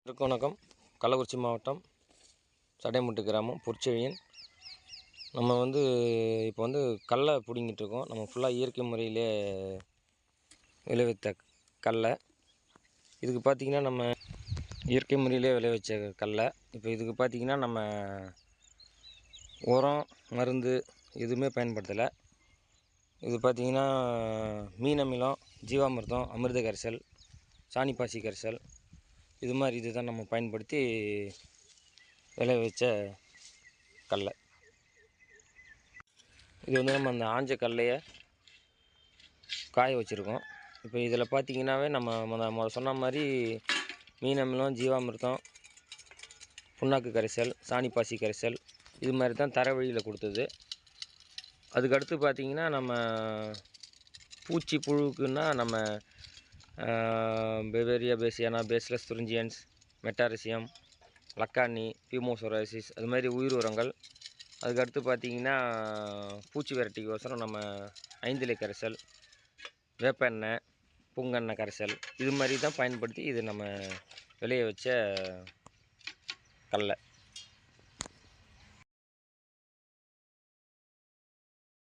வணக்கம். கள்ளக்குறிச்சி மாவட்டம் சடையமுட்டு கிராமம் பொற்செழியன். நம்ம இப்போ கடலை பிடுங்கிட்டு இருக்கோம். நம்ம ஃபுல்லாக இயற்கை முறையிலே விளைவித்த கடலை. இதுக்கு பார்த்திங்கன்னா நம்ம இயற்கை முறையிலே விளைவிச்ச கடலை. இப்போ இதுக்கு பார்த்திங்கன்னா நம்ம உரம் மருந்து எதுவுமே பயன்படுத்தலை. இது பார்த்திங்கன்னா மீன் அமிலம், ஜீவாமிர்தம், அமிர்த கரைசல், சாணி பாசி கரைசல் இது தான் நம்ம பயன்படுத்தி விளைவிச்ச கடலை. இது நம்ம அந்த ஆஞ்ச கடலையை காய வச்சுருக்கோம். இப்போ இதில் பார்த்திங்கன்னாவே நம்ம சொன்ன மாதிரி மீன் அமிலம், ஜீவாமிர்தம், புண்ணாக்கு கரைசல், சாணி பாசி கரைசல் இது மாதிரி தான் தர வழியில் கொடுத்தது. அதுக்கடுத்து பார்த்திங்கன்னா நம்ம பூச்சி புழுக்குன்னா நம்ம பெவேரியா பேசியானா, பேஸ்லஸ் துரிஞ்சியன்ஸ், மெட்டாரிசியம், லக்கானி, பியூமோசோரைசிஸ் அது மாதிரி உயிர் உரங்கள். அதுக்கடுத்து பார்த்திங்கன்னா பூச்சி விரட்டிக்கோசரம் நம்ம 5 இலை கரைசல், வேப்ப எண்ணெய், பூங்கெண்ணெய் கரைசல் இது மாதிரி தான் பயன்படுத்தி இது நம்ம விளைய வச்ச கடலை.